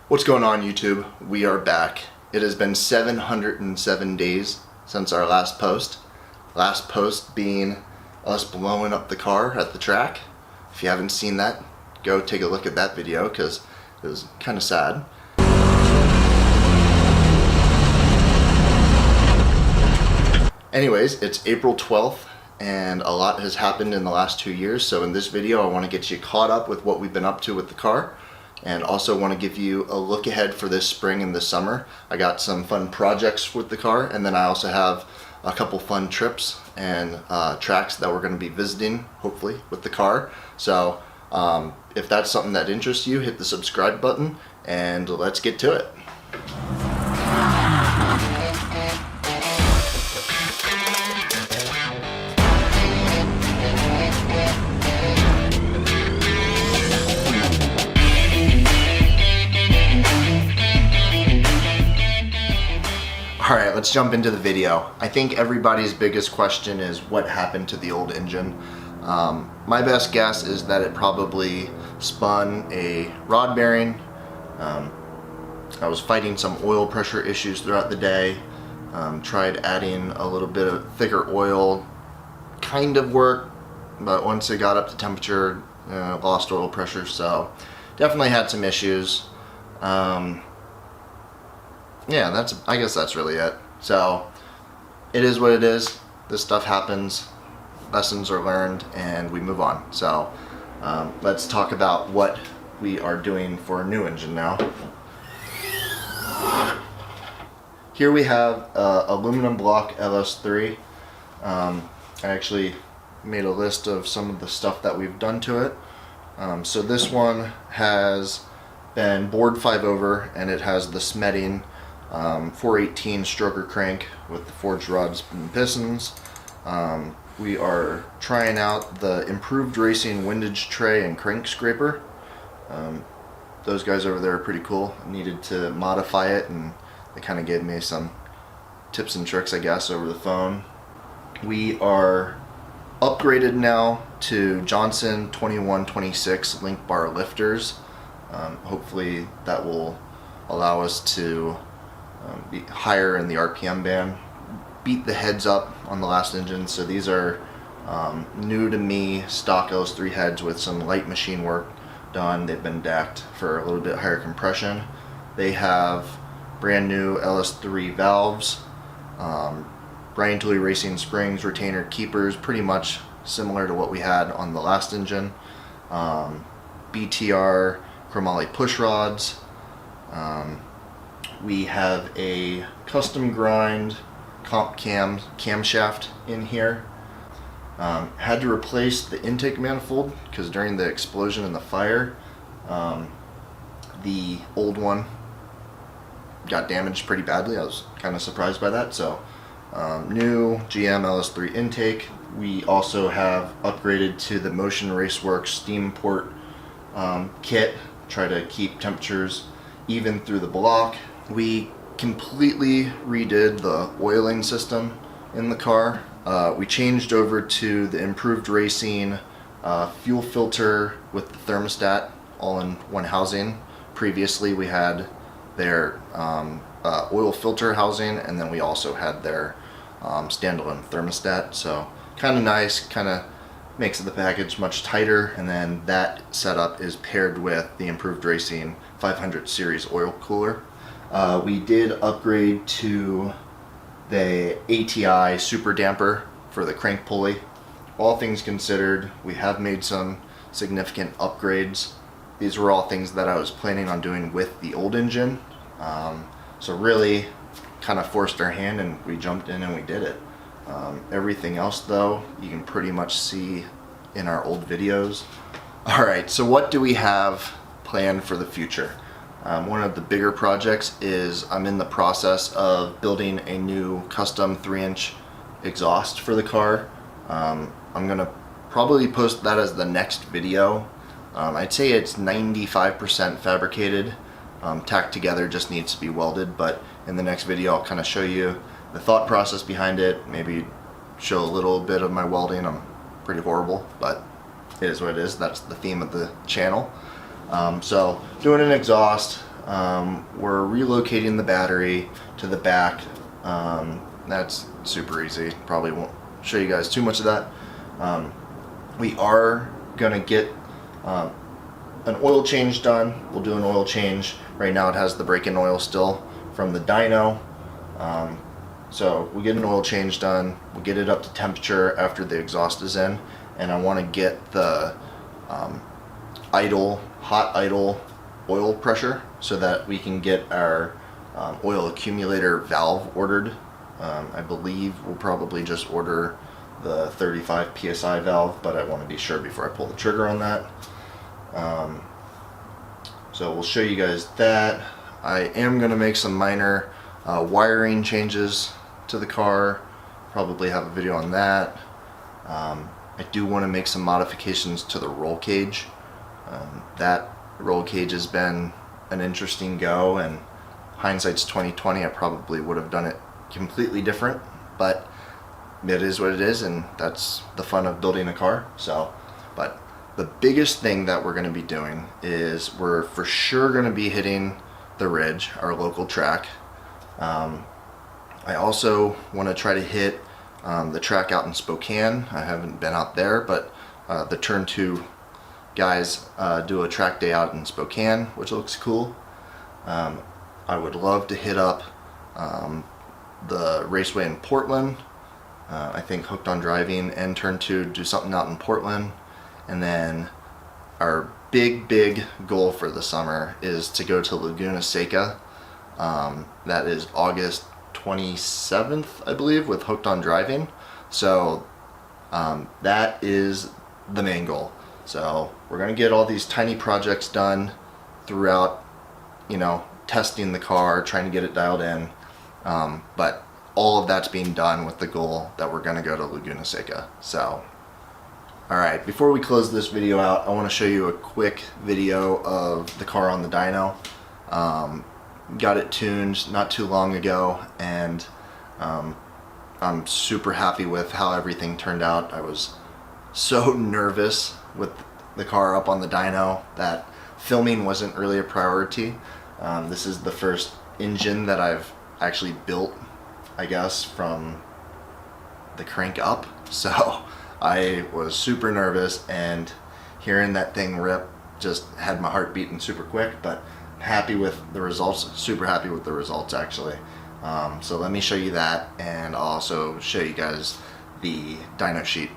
What's going on, YouTube? We are back. It has been 707 days since our last post. Last post being us blowing up the car at the track. If you haven't seen that, go take a look at that video because it was kind of sad. Anyways, it's April 12th and a lot has happened in the last 2 years. So in this video, I want to get you caught up with what we've been up to with the car. And also want to give you a look ahead for this spring and this summer. I got some fun projects with the car, and then I also have a couple fun trips and tracks that we're going to be visiting, hopefully, with the car. So if that's something that interests you, hit the subscribe button and let's get to it. Alright, let's jump into the video. I think everybody's biggest question is what happened to the old engine. My best guess is that it probably spun a rod bearing. I was fighting some oil pressure issues throughout the day. Tried adding a little bit of thicker oil. Kind of worked, but once it got up to temperature, lost oil pressure, so definitely had some issues. Yeah, I guess that's really it. So it is what it is. This stuff happens, lessons are learned, and we move on. So let's talk about what we are doing for a new engine now. Here we have aluminum block LS3. I actually made a list of some of the stuff that we've done to it. So this one has been bored 5 over, and it has the Smetting 418 stroker crank with the forged rods and pistons. We are trying out the improved racing windage tray and crank scraper. Those guys over there are pretty cool. I needed to modify it, and they kind of gave me some tips and tricks, I guess, over the phone. We are upgraded now to Johnson 2126 link bar lifters. Hopefully that will allow us to be higher in the RPM band. Beat the heads up on the last engine, so these are new to me stock LS3 heads with some light machine work done. They've been decked for a little bit higher compression. They have brand new LS3 valves, Brian Tooley Racing springs, retainer keepers, pretty much similar to what we had on the last engine. BTR chromoly push rods. We have a custom grind comp camshaft in here. Had to replace the intake manifold because during the explosion and the fire, the old one got damaged pretty badly. I was kind of surprised by that. So new GM LS3 intake. We also have upgraded to the Motion Raceworks steam port kit. Try to keep temperatures even through the block. We completely redid the oiling system in the car. We changed over to the improved racing fuel filter with the thermostat all in one housing. Previously we had their oil filter housing, and then we also had their standalone thermostat. So kind of nice, kind of makes the package much tighter, and then that setup is paired with the improved racing 500 series oil cooler. We did upgrade to the ATI super damper for the crank pulley. All things considered, we have made some significant upgrades. These were all things that I was planning on doing with the old engine. So really kind of forced our hand and we jumped in and we did it. Everything else though, you can pretty much see in our old videos. Alright, so what do we have planned for the future? One of the bigger projects is I'm in the process of building a new custom 3-inch exhaust for the car. I'm gonna probably post that as the next video. I'd say it's 95% fabricated. Tacked together, just needs to be welded, but in the next video I'll kind of show you the thought process behind it, maybe show a little bit of my welding. I'm pretty horrible, but it is what it is. That's the theme of the channel. So doing an exhaust, we're relocating the battery to the back. That's super easy. Probably won't show you guys too much of that. We are gonna get an oil change done. We'll do an oil change. Right now it has the break-in oil still from the Dyno. So we get an oil change done. We'll get it up to temperature after the exhaust is in, and I want to get the hot idle oil pressure so that we can get our oil accumulator valve ordered. I believe we'll probably just order the 35 psi valve, but I want to be sure before I pull the trigger on that. So we'll show you guys that. I am going to make some minor wiring changes to the car. Probably have a video on that. I do want to make some modifications to the roll cage. That roll cage has been an interesting go, and hindsight's 2020. I probably would have done it completely different, but it is what it is, and that's the fun of building a car. So, but the biggest thing that we're going to be doing is we're for sure going to be hitting the Ridge, our local track. I also want to try to hit the track out in Spokane. I haven't been out there, but the Turn 2 guys do a track day out in Spokane, which looks cool. I would love to hit up the raceway in Portland. I think Hooked on Driving and Turn 2 do something out in Portland. And then our big goal for the summer is to go to Laguna Seca. That is August 27th, I believe, with Hooked on Driving. So that is the main goal. So we're going to get all these tiny projects done throughout, testing the car, trying to get it dialed in. But all of that's being done with the goal that we're going to go to Laguna Seca. So, alright, before we close this video out, I want to show you a quick video of the car on the dyno. Got it tuned not too long ago, and I'm super happy with how everything turned out. I was so nervous with the car up on the dyno that filming wasn't really a priority. This is the first engine that I've actually built, I guess, from the crank up. So I was super nervous, and hearing that thing rip just had my heart beating super quick, but happy with the results, super happy with the results actually. So let me show you that, and I'll also show you guys the dyno sheet.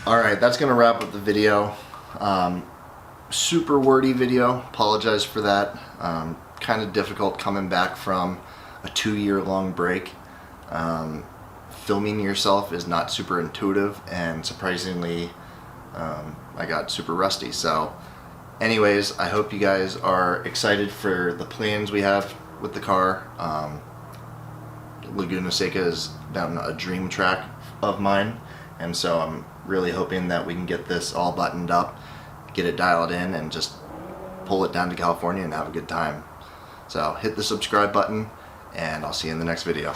Alright, that's going to wrap up the video. Super wordy video, apologize for that. Kind of difficult coming back from a 2-year-long break. Filming yourself is not super intuitive, and surprisingly I got super rusty. So anyways, I hope you guys are excited for the plans we have with the car. Laguna Seca is down a dream track of mine, and so I'm really hoping that we can get this all buttoned up, get it dialed in, and just pull it down to California and have a good time. So hit the subscribe button, and I'll see you in the next video.